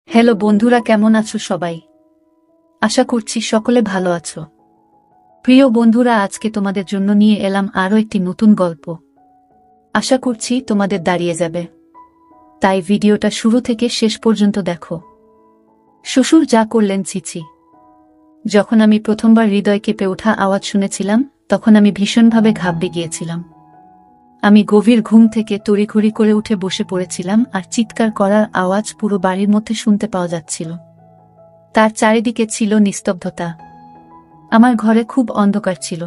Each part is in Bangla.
হ্যালো বন্ধুরা, কেমন আছো সবাই? আশা করছি সকলে ভালো আছো। প্রিয় বন্ধুরা, আজকে তোমাদের জন্য নিয়ে এলাম আরও একটি নতুন গল্প। আশা করছি তোমাদের দাঁড়িয়ে যাবে, তাই ভিডিওটা শুরু থেকে শেষ পর্যন্ত দেখো। শ্বশুর যা করলেন, ছিছি। যখন আমি প্রথমবার হৃদয় কেঁপে ওঠা আওয়াজ শুনেছিলাম, তখন আমি ভীষণভাবে ঘাবড়ে গিয়েছিলাম। আমি গভীর ঘুম থেকে তড়িঘড়ি করে উঠে বসে পড়েছিলাম, আর চিৎকার করার আওয়াজ পুরো বাড়ির মধ্যে শুনতে পাওয়া যাচ্ছিল। তার চারিদিকে ছিল নিস্তব্ধতা। আমার ঘরে খুব অন্ধকার ছিল।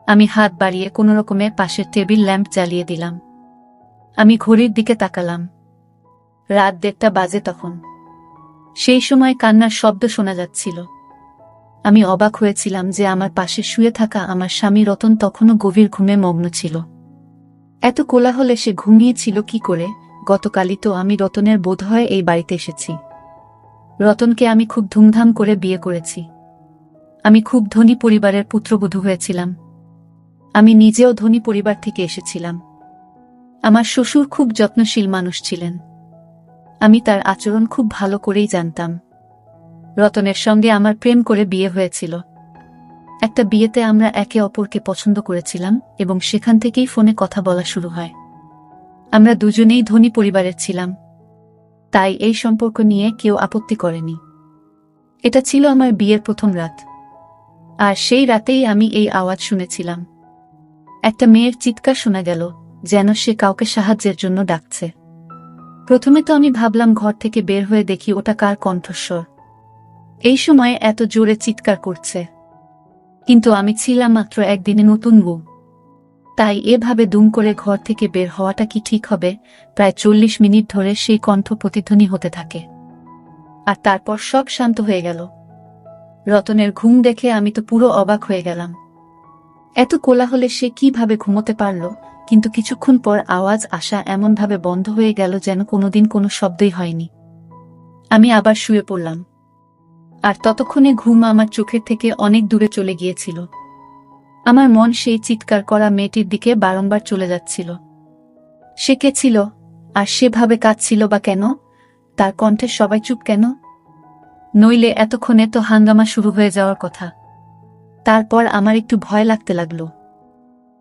আমি হাত বাড়িয়ে কোনোরকমে পাশের টেবিল ল্যাম্প জ্বালিয়ে দিলাম। আমি ঘড়ির দিকে তাকালাম। রাত 1:30 বাজে তখন। সেই সময় কান্নার শব্দ শোনা যাচ্ছিল। আমি অবাক হয়েছিলাম যে আমার পাশে শুয়ে থাকা আমার স্বামী রতন তখনও গভীর ঘুমে মগ্ন ছিল। এত কোলাহলে সে ঘুমিয়েছিল কি করে? গতকালই তো আমি রতনের বোধহয় এই বাড়িতে এসেছি। রতনকে আমি খুব ধুমধাম করে বিয়ে করেছি। আমি খুব ধনী পরিবারের পুত্রবধূ হয়েছিলাম। আমি নিজেও ধনী পরিবার থেকে এসেছিলাম। আমার শ্বশুর খুব যত্নশীল মানুষ ছিলেন। আমি তার আচরণ খুব ভালো করেই জানতাম। রতনের সঙ্গে আমার প্রেম করে বিয়ে হয়েছিল। একটা বিয়েতে আমরা একে অপরকে পছন্দ করেছিলাম এবং সেখান থেকেই ফোনে কথা বলা শুরু হয়। আমরা দুজনেই ধনী পরিবারের ছিলাম, তাই এই সম্পর্ক নিয়ে কেউ আপত্তি করেনি। এটা ছিল আমার বিয়ের প্রথম রাত। আর সেই রাতেই আমি এই আওয়াজ শুনেছিলাম। একটা মেয়ের চিৎকার শোনা গেল, যেন সে কাউকে সাহায্যের জন্য ডাকছে। প্রথমে তো আমি ভাবলাম, ঘর থেকে বের হয়ে দেখি ওটা কার কণ্ঠস্বর। এই সময়ে এত জোরে চিৎকার করছে। কিন্তু আমি ছিলাম মাত্র একদিনে নতুন বউ, তাই এভাবে দুম করে ঘর থেকে বের হওয়াটা কি ঠিক হবে? প্রায় 40 মিনিট ধরে সেই কণ্ঠ প্রতিধ্বনি হতে থাকে, আর তারপর সব শান্ত হয়ে গেল। রতনের ঘুম দেখে আমি তো পুরো অবাক হয়ে গেলাম। এত কোলাহলে সে কিভাবে ঘুমোতে পারল? কিন্তু কিছুক্ষণ পর আওয়াজ আসা এমনভাবে বন্ধ হয়ে গেল যেন কোনোদিন কোনো শব্দই হয়নি। আমি আবার শুয়ে পড়লাম, আর ততক্ষণে ঘুম আমার চোখের থেকে অনেক দূরে চলে গিয়েছিল। আমার মন সেই চিৎকার করা মেয়েটির দিকে বারংবার চলে যাচ্ছিল। সে কে ছিল? আর সেভাবে কাঁদছিল বা কেন? তার কণ্ঠে সবাই চুপ কেন? নইলে এতক্ষণে তো হাঙ্গামা শুরু হয়ে যাওয়ার কথা। তারপর আমার একটু ভয় লাগতে লাগলো,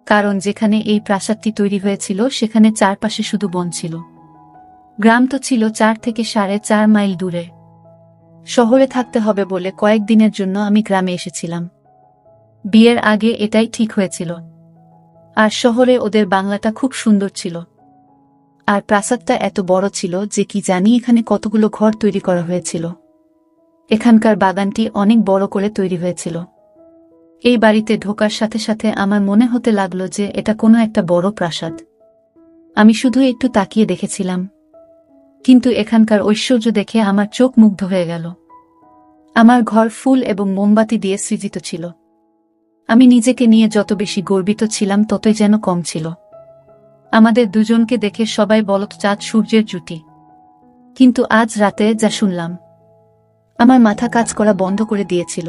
কারণ যেখানে এই প্রাসাদটি তৈরি হয়েছিল সেখানে চারপাশে শুধু বন ছিল। গ্রাম তো ছিল 4 থেকে 4.5 মাইল দূরে। শহরে থাকতে হবে বলে কয়েকদিনের জন্য আমি গ্রামে এসেছিলাম। বিয়ের আগে এটাই ঠিক হয়েছিল। আর শহরে ওদের বাংলাটা খুব সুন্দর ছিল। আর প্রাসাদটা এত বড় ছিল যে কি জানি এখানে কতগুলো ঘর তৈরি করা হয়েছিল। এখানকার বাগানটি অনেক বড় করে তৈরি হয়েছিল। এই বাড়িতে ঢোকার সাথে সাথে আমার মনে হতে লাগলো যে এটা কোনো একটা বড় প্রাসাদ। আমি শুধু একটু তাকিয়ে দেখেছিলাম, কিন্তু এখানকার ঐশ্বর্য দেখে আমার চোখ মুগ্ধ হয়ে গেল। আমার ঘর ফুল এবং মোমবাতি দিয়ে সজ্জিত ছিল। আমি নিজেকে নিয়ে যত বেশি গর্বিত ছিলাম ততই যেন কম ছিল। আমাদের দুজনকে দেখে সবাই বলত চাঁদ সূর্যের জুটি। কিন্তু আজ রাতে যা শুনলাম, আমার মাথা কাজ করা বন্ধ করে দিয়েছিল।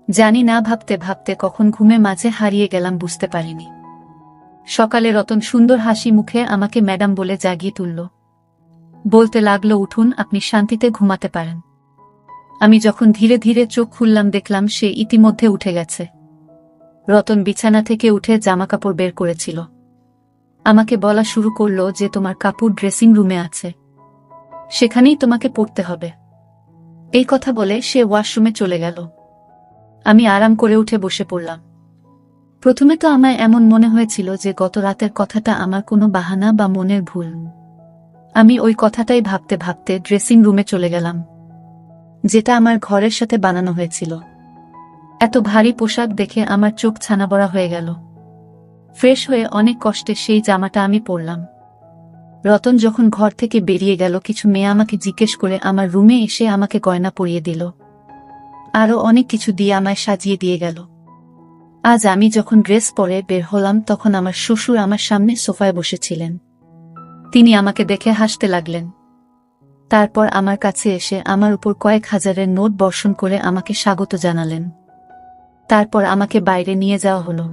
জানি না ভাবতে ভাবতে কখন ঘুমে মাঝে হারিয়ে গেলাম বুঝতে পারিনি। সকালে রতন সুন্দর হাসি মুখে আমাকে ম্যাডাম বলে জাগিয়ে তুলল। বলতে লাগলো, উঠুন, আপনি শান্তিতে ঘুমাতে পারেন। আমি যখন ধীরে ধীরে চোখ খুললাম দেখলাম সে ইতিমধ্যে উঠে গেছে। রতন বিছানা থেকে উঠে জামাকাপড় বের করেছিল। আমাকে বলা শুরু করলো যে তোমার কাপড় ড্রেসিং রুমে আছে, সেখানেই তোমাকে পড়তে হবে। এই কথা বলে সে ওয়াশরুমে চলে গেল। আমি আরাম করে উঠে বসে পড়লাম। প্রথমে তো আমার এমন মনে হয়েছিল যে গত রাতের কথাটা আমার কোনো বাহানা বা মনের ভুল। আমি ওই কথাটাই ভাবতে ভাবতে ড্রেসিং রুমে চলে গেলাম, যেটা আমার ঘরের সাথে বানানো হয়েছিল। এত ভারী পোশাক দেখে আমার চোখ ছানাবড়া হয়ে গেল। ফ্রেশ হয়ে অনেক কষ্টে সেই জামাটা আমি পরলাম। রতন যখন ঘর থেকে বেরিয়ে গেল, কিছু মেয়ে আমাকে জিজ্ঞেস করে আমার রুমে এসে আমাকে গয়না পরিয়ে দিল। আরও অনেক কিছু দিয়ে আমায় সাজিয়ে দিয়ে গেল। আজ আমি যখন ড্রেস পরে বের হলাম তখন আমার শ্বশুর আমার সামনে সোফায় বসেছিলেন। তিনি আমাকে দেখে হাসতে লাগলেন। তারপর আমার কাছে এসে আমার উপর কয়েক হাজারের নোট বর্ষণ করে আমাকে স্বাগত জানালেন। তারপর আমাকে বাইরে নিয়ে যাওয়া হলো,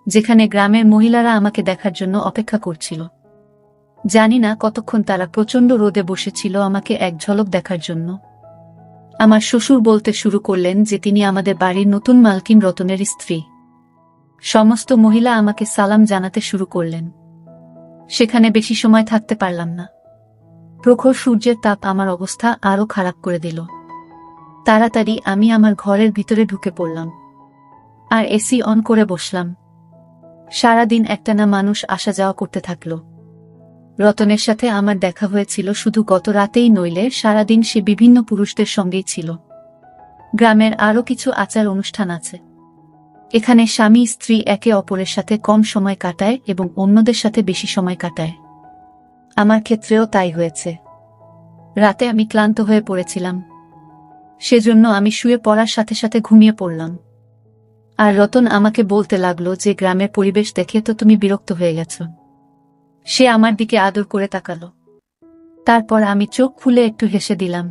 যেখানে গ্রামের মহিলারা আমাকে দেখার জন্য অপেক্ষা করছিল। জানি না কতক্ষণ তারা প্রচণ্ড রোদে বসেছিল আমাকে এক ঝলক দেখার জন্য। আমার শ্বশুর বলতে শুরু করলেন যে তিনি আমাদের বাড়ির নতুন মালকিন রতনের স্ত্রী। সমস্ত মহিলা আমাকে সালাম জানাতে শুরু করলেন। সেখানে বেশি সময় থাকতে পারলাম না। প্রখর সূর্যের তাপ আমার অবস্থা আরও খারাপ করে দিল। তাড়াতাড়ি আমি আমার ঘরের ভিতরে ঢুকে পড়লাম আর এসি অন করে বসলাম। সারাদিন একটানা মানুষ আসা যাওয়া করতে থাকল। রতনের সাথে আমার দেখা হয়েছিল শুধু গত রাতেই, নইলে সারাদিন সে বিভিন্ন পুরুষদের সঙ্গেই ছিল। গ্রামের আরও কিছু আচার অনুষ্ঠান আছে। এখানে স্বামী স্ত্রী একে অপরের সাথে কম সময় কাটায় এবং অন্যদের সাথে বেশি সময় কাটায়। আমার ক্ষেত্রেও তাই হয়েছে। রাতে আমি ক্লান্ত হয়ে পড়েছিলাম, সেজন্য আমি শুয়ে পড়ার সাথে সাথে ঘুমিয়ে পড়লাম। আর রতন আমাকে বলতে লাগলো যে গ্রামের পরিবেশ দেখে তো তুমি বিরক্ত হয়ে গেছ। সে আমার দিকে আদর করে তাকালো। তারপর আমি চোখ খুলে একটু হেসে দিলাম।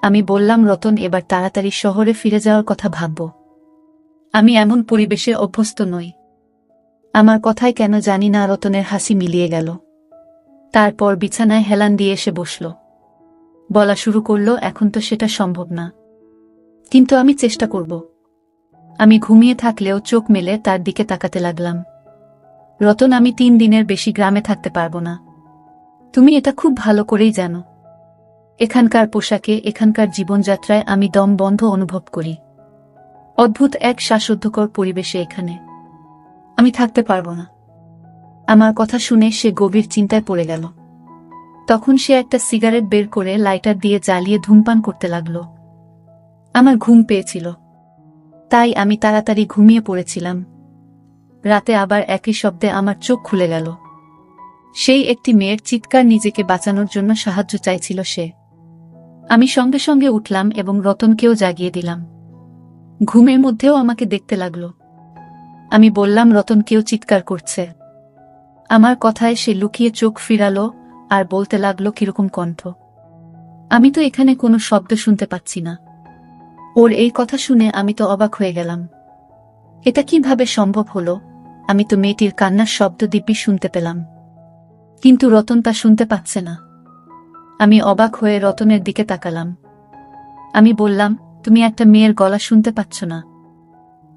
আমি বললাম, রতন, এবার তাড়াতাড়ি শহরে ফিরে যাওয়ার কথা ভাবব। আমি এমন পরিবেশে অভ্যস্ত নই। আমার কথায় কেন জানি না রতনের হাসি মিলিয়ে গেল। তারপর বিছানায় হেলান দিয়ে এসে বসল। বলা শুরু করল, এখন তো সেটা সম্ভব না, কিন্তু আমি চেষ্টা করব। আমি ঘুমিয়ে থাকলেও চোখ মেলে তার দিকে তাকাতে লাগলাম। রতন, আমি 3 দিনের বেশি গ্রামে থাকতে পারবো না। তুমি এটা খুব ভালো করেই জানো। এখানকার পোশাকে, এখানকার জীবনযাত্রায় আমি দম বন্ধ অনুভব করি। অদ্ভুত এক শ্বাসরুদ্ধকর পরিবেশে এখানে আমি থাকতে পারবো না। আমার কথা শুনে সে গভীর চিন্তায় পড়ে গেল। তখন সে একটা সিগারেট বের করে লাইটার দিয়ে জ্বালিয়ে ধূমপান করতে লাগল। আমার ঘুম পেয়েছিল, তাই আমি তাড়াতাড়ি ঘুমিয়ে পড়েছিলাম। রাতে আবার একই শব্দে আমার চোখ খুলে গেল। সেই একটি মেয়ের চিৎকার, নিজেকে বাঁচানোর জন্য সাহায্য চাইছিল সে। আমি সঙ্গে সঙ্গে উঠলাম এবং রতনকেও জাগিয়ে দিলাম। ঘুমের মধ্যেও আমাকে দেখতে লাগল। আমি বললাম, রতন, কেউ চিৎকার করছে। আমার কথায় সে লুকিয়ে চোখ ফিরালো আর বলতে লাগলো কিরকম কণ্ঠ, আমি তো এখানে কোনো শব্দ শুনতে পাচ্ছি না। ওর এই কথা শুনে আমি তো অবাক হয়ে গেলাম। এটা কিভাবে সম্ভব হলো? আমি তো মেয়েটির কান্নার শব্দ দিব্যি শুনতে পেলাম, কিন্তু রতন তা শুনতে পাচ্ছে না। আমি অবাক হয়ে রতনের দিকে তাকালাম। আমি বললাম, তুমি একটা মেয়ের গলা শুনতে পাচ্ছ না?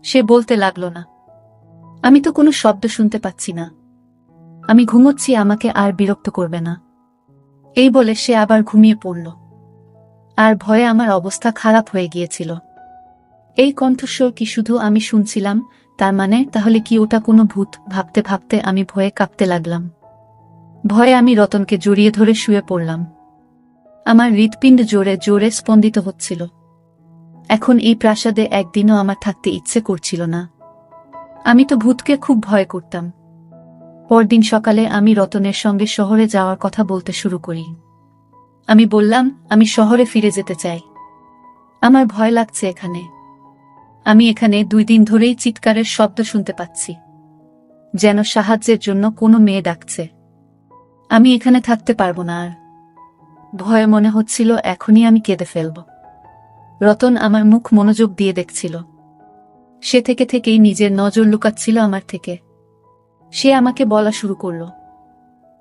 সে বলতে লাগলো, না, আমি তো কোনো শব্দ শুনতে পাচ্ছি না। আমি ঘুমোচ্ছি, আমাকে আর বিরক্ত করবে না। এই বলে সে আবার ঘুমিয়ে পড়ল। আর ভয়ে আমার অবস্থা খারাপ হয়ে গিয়েছিল। এই কণ্ঠস্বর কি শুধু আমি শুনছিলাম? তার মানে তাহলে কি ওটা কোনো ভূত? ভাবতে ভাবতে আমি ভয়ে কাঁপতে লাগলাম। ভয়ে আমি রতনকে জড়িয়ে ধরে শুয়ে পড়লাম। আমার হৃৎপিণ্ড জোরে জোরে স্পন্দিত হচ্ছিল। এখন এই প্রাসাদে একদিনও আমার থাকতে ইচ্ছে করছিল না। আমি তো ভূতকে খুব ভয় করতাম। পরদিন সকালে আমি রতনের সঙ্গে শহরে যাওয়ার কথা বলতে শুরু করি। আমি বললাম, আমি শহরে ফিরে যেতে চাই। আমার ভয় লাগছে এখানে। আমি এখানে 2 দিন ধরেই চিৎকারের শব্দ শুনতে পাচ্ছি, যেন সাহায্যের জন্য কোনো মেয়ে ডাকছে। আমি এখানে থাকতে পারবো না আর। ভয়ে মনে হচ্ছিল এখনই আমি কেঁদে ফেলব। রতন আমার মুখ মনোযোগ দিয়ে দেখছিল। সে থেকে থেকেই নিজের নজর লুকাচ্ছিল আমার থেকে। সে আমাকে বলা শুরু করল,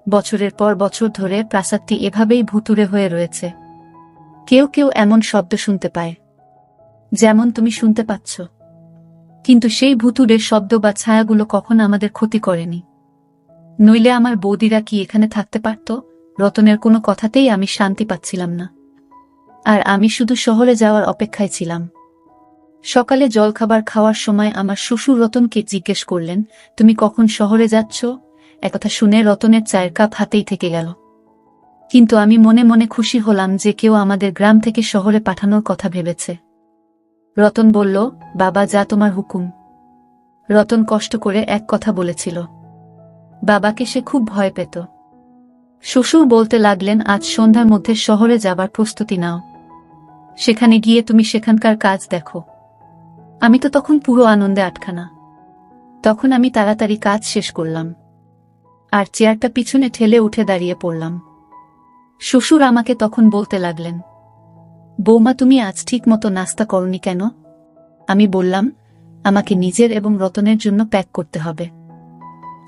বছরের পর বছর ধরে প্রাসাদটি এভাবেই ভুতুড়ে হয়ে রয়েছে। কেউ কেউ এমন শব্দ শুনতে পায়, যেমন তুমি শুনতে পাচ্ছ, কিন্তু সেই ভুতুড়ের শব্দ বা ছায়াগুলো কখনো আমাদের ক্ষতি করেনি। নইলে আমার বৌদিরা কি এখানে থাকতে পারত? রতনের কোনো কথাতেই আমি শান্তি পাচ্ছিলাম না। আর আমি শুধু শহরে যাওয়ার অপেক্ষায় ছিলাম। সকালে জলখাবার খাওয়ার সময় আমার শ্বশুর রতনকে জিজ্ঞেস করলেন, তুমি কখন শহরে যাচ্ছ? একথা শুনে রতনের চায়ের কাপ হাতেই থেকে গেল। কিন্তু আমি মনে মনে খুশি হলাম যে কেউ আমাদের গ্রাম থেকে শহরে পাঠানোর কথা ভেবেছে। রতন বলল, বাবা, যা তোমার হুকুম। রতন কষ্ট করে এক কথা বলেছিল। বাবাকে সে খুব ভয় পেত। শ্বশুর বলতে লাগলেন, আজ সন্ধ্যার মধ্যে শহরে যাবার প্রস্তুতি নাও। সেখানে গিয়ে তুমি সেখানকার কাজ দেখো। আমি তো তখন পুরো আনন্দে আটখানা। তখন আমি তাড়াতাড়ি কাজ শেষ করলাম আর চেয়ারটা পিছনে ঠেলে উঠে দাঁড়িয়ে পড়লাম। শ্বশুর আমাকে তখন বলতে লাগলেন, বৌমা, তুমি আজ ঠিক মতো নাস্তা করনি কেন? আমি বললাম, আমাকে নিজের এবং রতনের জন্য প্যাক করতে হবে।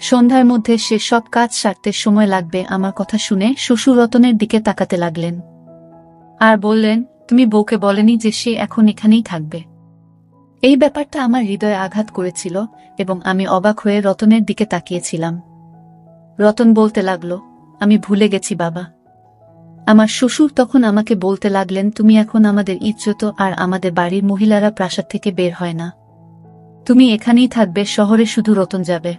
সন্ধ্যার মধ্যে সে সব কাজ সারতে সময় লাগবে আমার কথা শুনে শ্বশুর রতনের দিকে তাকাতে লাগলেন আর বললেন, তুমি বউকে বলেনি যে সে এখন এখানেই থাকবে? এই ব্যাপারটা আমার হৃদয়ে আঘাত করেছিল এবং আমি অবাক হয়ে রতনের দিকে তাকিয়েছিলাম। রতন বলতে লাগলো, আমি ভুলে গেছি বাবা। আমার শ্বশুর তখন আমাকে বলতে লাগলেন, তুমি এখন আমাদের ইজ্জত আর আমাদের বাড়ির মহিলারা প্রাসাদ থেকে বের হয় না, তুমি এখানেই থাকবে, শহরে শুধু রতন যাবে।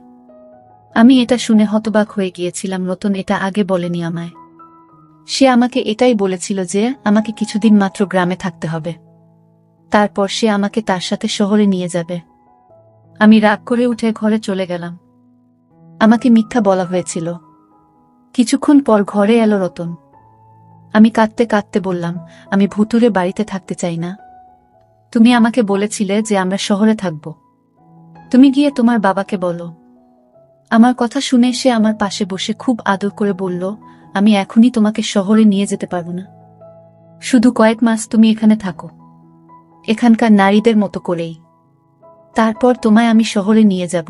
আমি এটা শুনে হতবাক হয়ে গিয়েছিলাম। রতন এটা আগে বলেনি আমায়। সে আমাকে এটাই বলেছিল যে আমাকে কিছুদিন মাত্র গ্রামে থাকতে হবে, তারপর সে আমাকে তার সাথে শহরে নিয়ে যাবে। আমি রাগ করে উঠে ঘরে চলে গেলাম। আমাকে মিথ্যা বলা হয়েছিল। কিছুক্ষণ পর ঘরে এলো রতন। আমি কাঁদতে কাঁদতে বললাম, আমি ভুতুরে বাড়িতে থাকতে চাই না। তুমি আমাকে বলেছিলে যে আমরা শহরে থাকব। তুমি গিয়ে তোমার বাবাকে বলো। আমার কথা শুনে সে আমার পাশে বসে খুব আদর করে বলল, আমি এখনই তোমাকে শহরে নিয়ে যেতে পারবো না, শুধু কয়েক মাস তুমি এখানে থাকো, এখানকার নারীদের মতো করেই, তারপর তোমায় আমি শহরে নিয়ে যাব।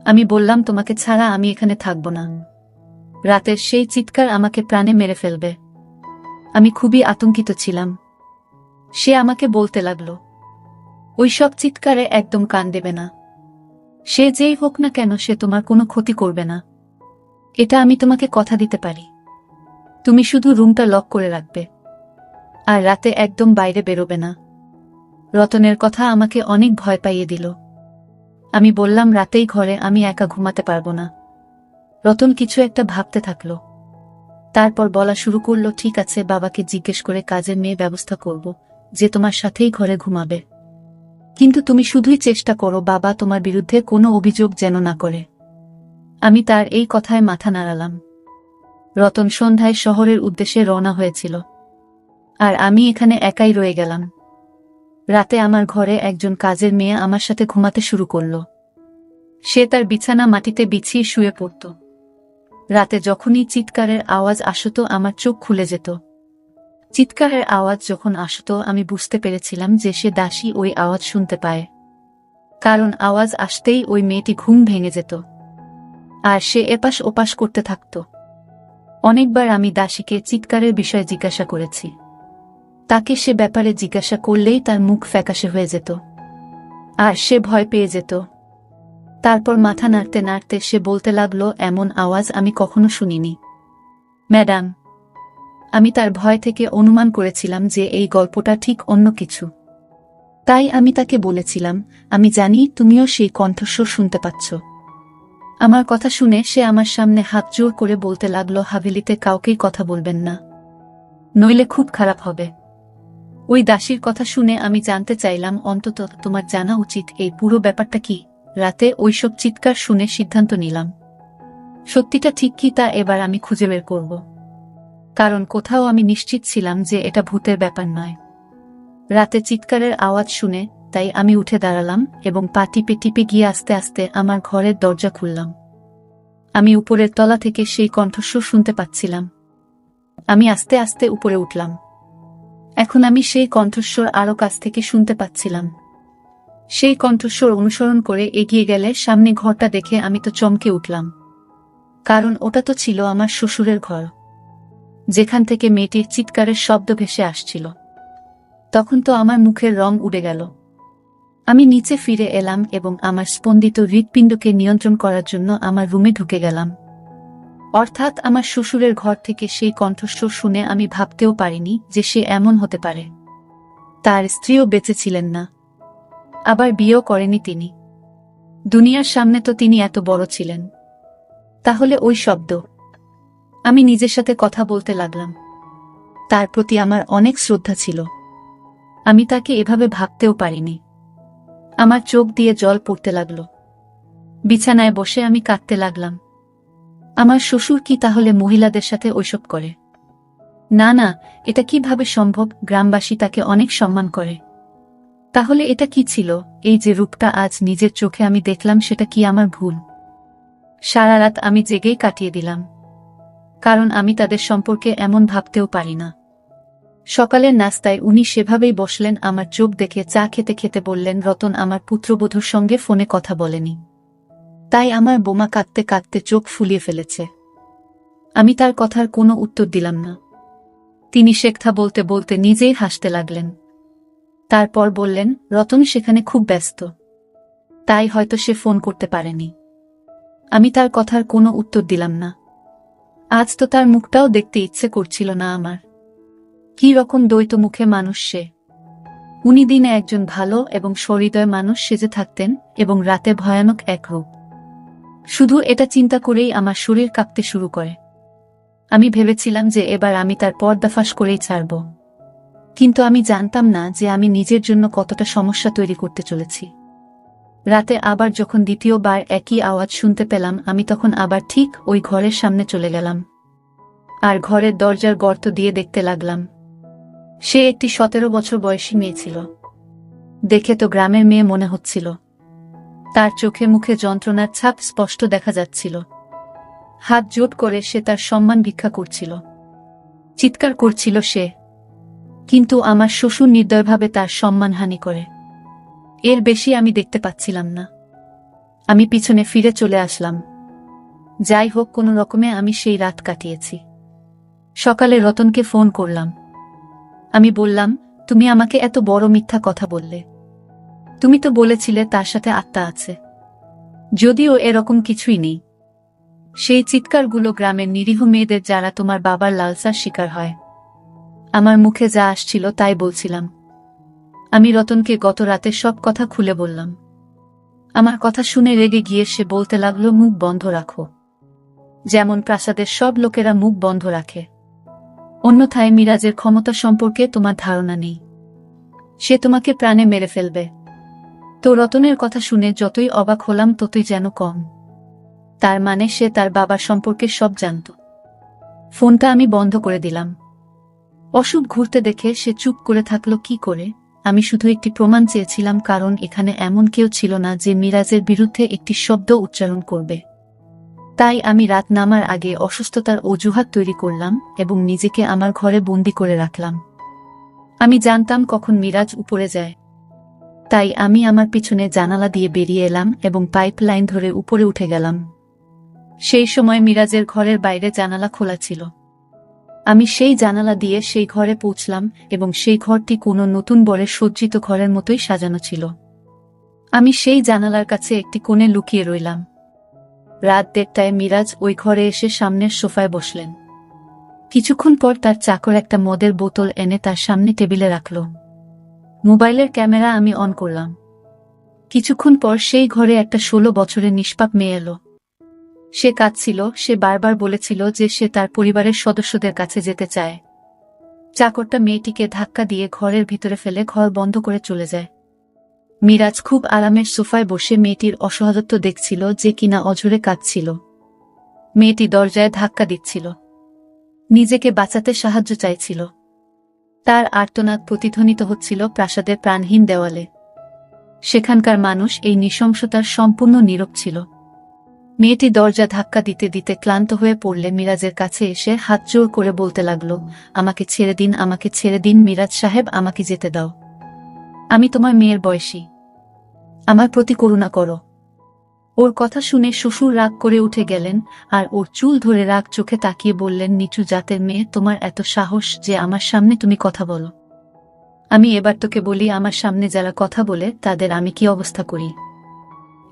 আমি বললাম, তোমাকে ছাড়া আমি এখানে থাকব না। রাতের সেই চিৎকার আমাকে প্রাণে মেরে ফেলবে। আমি খুবই আতঙ্কিত ছিলাম। সে আমাকে বলতে লাগলো, ওই সব চিৎকারে একদম কান দেবে না। সে যেই হোক না কেন, সে তোমার কোনো ক্ষতি করবে না, এটা আমি তোমাকে কথা দিতে পারি। তুমি শুধু রুমটা লক করে রাখবে আর রাতে একদম বাইরে বেরোবে না। রতনের কথা আমাকে অনেক ভয় পাইয়ে দিল। আমি বললাম, রাতেই ঘরে আমি একা ঘুমাতে পারবো না। রতন কিছু একটা ভাবতে থাকলো, তারপর বলা শুরু করলো, ঠিক আছে, বাবাকে জিজ্ঞেস করে কাজের মেয়ে ব্যবস্থা করব যে তোমার সাথেই ঘরে ঘুমাবে, কিন্তু তুমি শুধুই চেষ্টা করো বাবা তোমার বিরুদ্ধে কোনো অভিযোগ যেন না করে। আমি তার এই কথায় মাথা নাড়ালাম। রতন সন্ধ্যায় শহরের উদ্দেশ্যে রওনা হয়েছিল আর আমি এখানে একাই রয়ে গেলাম। রাতে আমার ঘরে একজন কাজের মেয়ে আমার সাথে ঘুমাতে শুরু করল। সে তার বিছানা মাটিতে বিছিয়ে শুয়ে পড়ত। রাতে যখনই চিৎকারের আওয়াজ আসত আমার চোখ খুলে যেত। চিৎকারের আওয়াজ যখন আসত আমি বুঝতে পেরেছিলাম যে সে দাসী ওই আওয়াজ শুনতে পায়, কারণ আওয়াজ আসতেই ওই মেয়েটি ঘুম ভেঙে যেত আর সে এপাশ ওপাশ করতে থাকত। অনেকবার আমি দাসীকে চিৎকারের বিষয়ে জিজ্ঞাসা করেছি। তাকে সে ব্যাপারে জিজ্ঞাসা করলেই তার মুখ ফ্যাকাশে হয়ে যেত আর সে ভয় পেয়ে যেত। তারপর মাথা নাড়তে নাড়তে সে বলতে লাগলো, এমন আওয়াজ আমি কখনো শুনিনি ম্যাডাম। আমি তার ভয় থেকে অনুমান করেছিলাম যে এই গল্পটা ঠিক অন্য কিছু, তাই আমি তাকে বলেছিলাম, আমি জানি তুমিও সেই কণ্ঠস্বর শুনতে পাচ্ছ। আমার কথা শুনে সে আমার সামনে হাত জোর করে বলতে লাগলো, হাভেলিতে কাউকেই কথা বলবেন না, নইলে খুব খারাপ হবে। ওই দাসীর কথা শুনে আমি জানতে চাইলাম, অন্তত তোমার জানা উচিত এই পুরো ব্যাপারটা কি। রাতে ওইসব চিৎকার শুনে সিদ্ধান্ত নিলাম, সত্যিটা ঠিক কি তা এবার আমি খুঁজে বের করব, কারণ কোথাও আমি নিশ্চিত ছিলাম যে এটা ভূতের ব্যাপার নয়। রাতে চিৎকারের আওয়াজ শুনে তাই আমি উঠে দাঁড়ালাম এবং পা টিপে টিপে গিয়ে আস্তে আস্তে আমার ঘরের দরজা খুললাম। আমি উপরের তলা থেকে সেই কণ্ঠস্বর শুনতে পাচ্ছিলাম। আমি আস্তে আস্তে উপরে উঠলাম। এখন আমি সেই কণ্ঠস্বর আরো কাছ থেকে শুনতে পাচ্ছিলাম। সেই কণ্ঠস্বর অনুসরণ করে এগিয়ে গেলে সামনে ঘরটা দেখে আমি তো চমকে উঠলাম, কারণ ওটা তো ছিল আমার শ্বশুরের ঘর, যেখান থেকে মেয়েটির চিৎকারের শব্দ ভেসে আসছিল। তখন তো আমার মুখের রং উড়ে গেল। আমি নিচে ফিরে এলাম এবং আমার স্পন্দিত হৃৎপিণ্ডকে নিয়ন্ত্রণ করার জন্য আমার রুমে ঢুকে গেলাম। অর্থাৎ আমার শ্বশুরের ঘর থেকে সেই কণ্ঠস্বর শুনে আমি ভাবতেও পারিনি যে সে এমন হতে পারে। তার স্ত্রীও বেঁচে ছিলেন না, আবার বিয়েও করেনি তিনি। দুনিয়ার সামনে তো তিনি এত বড় ছিলেন, তাহলে ওই শব্দ? আমি নিজের সাথে কথা বলতে লাগলাম। তার প্রতি আমার অনেক শ্রদ্ধা ছিল, আমি তাকে এভাবে ভাবতেও পারিনি। আমার চোখ দিয়ে জল পড়তে লাগল। বিছানায় বসে আমি কাঁদতে লাগলাম। আমার শ্বশুর কি তাহলে মহিলাদের সাথে ওইসব করে? না না, এটা কিভাবে সম্ভব? গ্রামবাসী তাকে অনেক সম্মান করে। তাহলে এটা কি ছিল? এই যে রূপটা আজ নিজের চোখে আমি দেখলাম, সেটা কি আমার ভুল? সারা রাত আমি জেগেই কাটিয়ে দিলাম, কারণ আমি তাদের সম্পর্কে এমন ভাবতেও পারি না। সকালের নাস্তায় উনি সেভাবেই বসলেন, আমার চোখ দেখে চা খেতে খেতে বললেন, রতন আমার পুত্রবধূর সঙ্গে ফোনে কথা বলেনি। তাই আমার বোমা কাঁদতে কাঁদতে চোখ ফুলিয়ে ফেলেছে। আমি তার কথার কোনো উত্তর দিলাম না। তিনি শেখথা বলতে বলতে নিজেই হাসতে লাগলেন। তারপর বললেন, রতন সেখানে খুব ব্যস্ত, তাই হয়তো সে ফোন করতে পারেনি। আমি তার কথার কোনো উত্তর দিলাম না। আজ তো তার মুখটাও দেখতে ইচ্ছে করছিল না আমার। কি রকম দ্বৈত মুখে মানুষ সে। উনি দিনে একজন ভালো এবং সহৃদয় মানুষ সেজে থাকতেন এবং রাতে ভয়ানক এক রূপ। শুধু এটা চিন্তা করেই আমার শরীর কাঁপতে শুরু করে। আমি ভেবেছিলাম যে এবার আমি তার পর্দাফাঁস করেই ছাড়ব, কিন্তু আমি জানতাম না যে আমি নিজের জন্য কতটা সমস্যা তৈরি করতে চলেছি। রাতে আবার যখন দ্বিতীয়বার একই আওয়াজ শুনতে পেলাম, আমি তখন আবার ঠিক ওই ঘরের সামনে চলে গেলাম আর ঘরের দরজার গর্ত দিয়ে দেখতে লাগলাম। সে একটি 17 বছর বয়সী মেয়ে ছিল। দেখে তো গ্রামের মেয়ে মনে হচ্ছিল। তার চোখে মুখে যন্ত্রণার ছাপ স্পষ্ট দেখা যাচ্ছিল। হাত জোট করে সে তার সম্মান ভিক্ষা করছিল, চিৎকার করছিল সে। কিন্তু আমার শ্বশুর নির্দয়ভাবে তার সম্মানহানি করে। এর বেশি আমি দেখতে পাচ্ছিলাম না। আমি পিছনে ফিরে চলে আসলাম। যাই হোক, কোনো রকমে আমি সেই রাত কাটিয়েছি। সকালে রতনকে ফোন করলাম। আমি বললাম, তুমি আমাকে এত বড় মিথ্যা কথা বললে। তুমি তো বলেছিলে তার সাথে আত্মা আছে, যদিও এরকম কিছুই নেই। সেই চিৎকারগুলো গ্রামের নিরীহ মেয়েদের, যারা তোমার বাবার লালসার শিকার হয়। আমার মুখে যা আসছিল তাই বলছিলাম। আমি রতনকে গত রাতে সব কথা খুলে বললাম। আমার কথা শুনে রেগে গিয়ে সে বলতে লাগলো, মুখ বন্ধ রাখো, যেমন প্রাসাদের সব লোকেরা মুখ বন্ধ রাখে। অন্যথায় মিরাজের ক্ষমতা সম্পর্কে তোমার ধারণা নেই। সে তোমাকে প্রাণে মেরে ফেলবে। তো রতনের কথা শুনে যতই অবাক হলাম ততই যেন কম। তার মানে সে তার বাবার সম্পর্কে সব জানত। ফোনটা আমি বন্ধ করে দিলাম। অশুভ ঘুরতে দেখে সে চুপ করে থাকলো কি করে। আমি শুধু একটি প্রমাণ চেয়েছিলাম, কারণ এখানে এমন কেউ ছিল না যে মিরাজের বিরুদ্ধে একটি শব্দ উচ্চারণ করবে। তাই আমি রাত নামার আগে অসুস্থতার অজুহাত তৈরি করলাম এবং নিজেকে আমার ঘরে বন্দি করে রাখলাম। আমি জানতাম কখন মিরাজ উপরে যায়। তাই আমি আমার পিছনে জানালা দিয়ে বেরিয়ে এলাম এবং পাইপ লাইন ধরে উপরে উঠে গেলাম। সেই সময় মিরাজের ঘরের বাইরে জানালা খোলা ছিল। আমি সেই জানালা দিয়ে সেই ঘরে পৌঁছলাম এবং সেই ঘরটি কোনো নতুন বরের সজ্জিত ঘরের মতোই সাজানো ছিল। আমি সেই জানালার কাছে একটি কোণে লুকিয়ে রইলাম। রাত 1টায় মিরাজ ওই ঘরে এসে সামনের সোফায় বসলেন। কিছুক্ষণ পর তার চাকর একটা মদের বোতল এনে তার সামনে টেবিলে রাখল। মোবাইলের ক্যামেরা আমি অন করলাম। কিছুক্ষণ পর সেই ঘরে একটা 16 বছরের নিষ্পাপ মেয়ে এলো। সে কাঁদছিল। সে বারবার বলেছিল যে সে তার পরিবারের সদস্যদের কাছে যেতে চায়। চাকরটা মেয়েটিকে ধাক্কা দিয়ে ঘরের ভিতরে ফেলে ঘর বন্ধ করে চলে যায়। মিরাজ খুব আরামের সোফায় বসে মেয়েটির অসহায়ত্ব দেখছিল, যে কিনা অঝরে কাঁদছিল। মেয়েটি দরজায় ধাক্কা দিচ্ছিল, নিজেকে বাঁচাতে সাহায্য চাইছিল। তার আর্তনাদ প্রতিধ্বনিত হচ্ছিল প্রাসাদের প্রাণহীন দেওয়ালে। সেখানকার মানুষ এই নৃশংসতার সম্পূর্ণ নীরব ছিল। মেয়েটি দরজা ধাক্কা দিতে দিতে ক্লান্ত হয়ে পড়লে মিরাজের কাছে এসে হাত জোর করে বলতে লাগলো, আমাকে ছেড়ে দিন, আমাকে ছেড়ে দিন মিরাজ সাহেব, আমাকে যেতে দাও। আমি তোমার মেয়ের বয়সী, আমার প্রতি করুণা করো। ওর কথা শুনে শ্বশুর রাগ করে উঠে গেলেন আর ওর চুল ধরে রাগ চোখে তাকিয়ে বললেন, নিচু জাতের মেয়ে, তোমার এত সাহস যে আমার সামনে তুমি কথা বলো। আমি এবার তোকে বলি, আমার সামনে যারা কথা বলে তাদের আমি কি অবস্থা করি।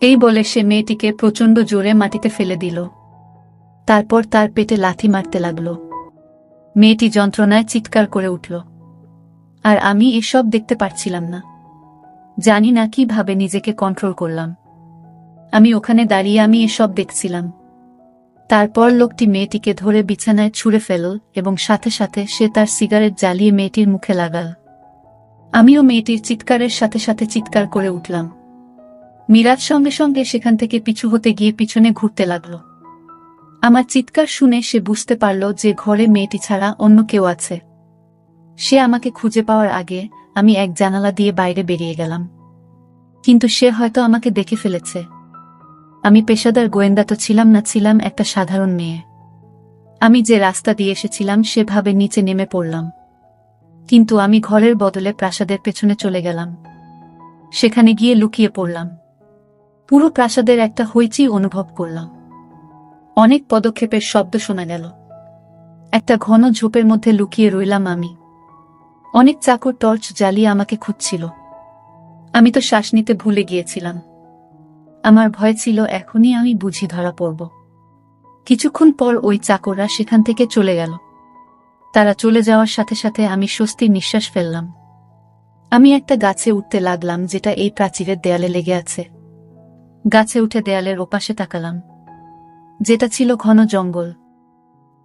এই বলে সে মেয়েটিকে প্রচণ্ড জোরে মাটিতে ফেলে দিল। তারপর তার পেটে লাথি মারতে লাগল। মেয়েটি যন্ত্রণায় চিৎকার করে উঠল। আর আমি এসব দেখতে পারছিলাম না। জানি না কিভাবে নিজেকে কন্ট্রোল করলাম। আমি ওখানে দাঁড়িয়ে আমি এসব দেখছিলাম। তারপর লোকটি মেয়েটিকে ধরে বিছানায় ছুঁড়ে ফেলল এবং সাথে সাথে সে তার সিগারেট জ্বালিয়ে মেয়েটির মুখে লাগাল। আমিও মেয়েটির চিৎকারের সাথে সাথে চিৎকার করে উঠলাম। মিরাজ সঙ্গে সঙ্গে সেখান থেকে পিছু হতে গিয়ে পিছনে ঘুরতে লাগল। আমার চিৎকার শুনে সে বুঝতে পারল যে ঘরে মেয়েটি ছাড়া অন্য কেউ আছে। সে আমাকে খুঁজে পাওয়ার আগে আমি এক জানালা দিয়ে বাইরে বেরিয়ে গেলাম। কিন্তু সে হয়তো আমাকে দেখে ফেলেছে। আমি পেশাদার গোয়েন্দা তো ছিলাম না, ছিলাম একটা সাধারণ মেয়ে। আমি যে রাস্তা দিয়ে এসেছিলাম সেভাবে নিচে নেমে পড়লাম। কিন্তু আমি ঘরের বদলে প্রাসাদের পেছনে চলে গেলাম। সেখানে গিয়ে লুকিয়ে পড়লাম। পুরো প্রাসাদের একটা হইচই অনুভব করলাম। অনেক পদক্ষেপের শব্দ শোনা গেল। একটা ঘন ঝোপের মধ্যে লুকিয়ে রইলাম আমি। অনেক চাকর টর্চ জ্বালিয়ে আমাকে খুঁজছিল। আমি তো শ্বাস নিতে ভুলে গিয়েছিলাম। আমার ভয় ছিল এখনই আমি বুঝি ধরা পড়ব। কিছুক্ষণ পর ওই চাকররা সেখান থেকে চলে গেল। তারা চলে যাওয়ার সাথে সাথে আমি স্বস্তির নিঃশ্বাস ফেললাম। আমি একটা গাছে উঠতে লাগলাম যেটা এই প্রাচীরের দেয়ালে লেগে আছে। গাছে উঠে দেয়ালের ওপাশে তাকালাম, যেটা ছিল ঘন জঙ্গল।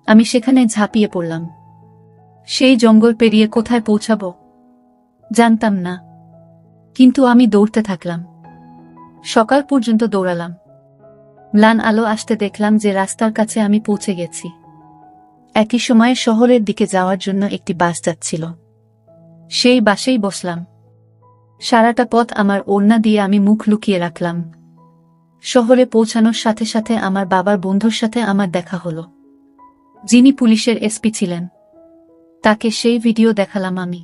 আমি সেখানে ঝাঁপিয়ে পড়লাম। সেই জঙ্গল পেরিয়ে কোথায় পৌঁছাবো জানতাম না, কিন্তু আমি দৌড়তে থাকলাম। সকাল পর্যন্ত দৌড়ালাম। ম্লান আলো আসতে দেখলাম যে রাস্তার কাছে আমি পৌঁছে গেছি। একই সময়ে শহরের দিকে যাওয়ার জন্য একটি বাস যাচ্ছিল। সেই বাসেই বসলাম। সারাটা পথ আমার ওড়না দিয়ে আমি মুখ লুকিয়ে রাখলাম। শহরে পৌঁছানোর সাথে সাথে আমার বাবার বন্ধুর সাথে আমার দেখা হলো, যিনি পুলিশের এসপি ছিলেন। তাকে সেই ভিডিও দেখালাম আমি।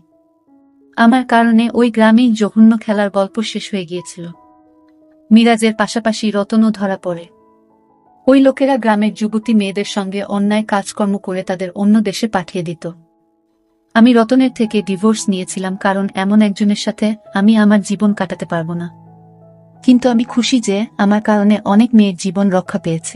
আমার কারণে ওই গ্রামেই জঘন্য খেলার গল্প শেষ হয়ে গিয়েছিল। মিরাজের পাশাপাশি রতনও ধরা পড়ে। ওই লোকেরা গ্রামের যুবতী মেয়েদের সঙ্গে অন্যায় কাজকর্ম করে তাদের অন্য দেশে পাঠিয়ে দিত। আমি রতনের থেকে ডিভোর্স নিয়েছিলাম, কারণ এমন একজনের সাথে আমি আমার জীবন কাটাতে পারবো না। কিন্তু আমি খুশি যে আমার কারণে অনেক মেয়ের জীবন রক্ষা পেয়েছে।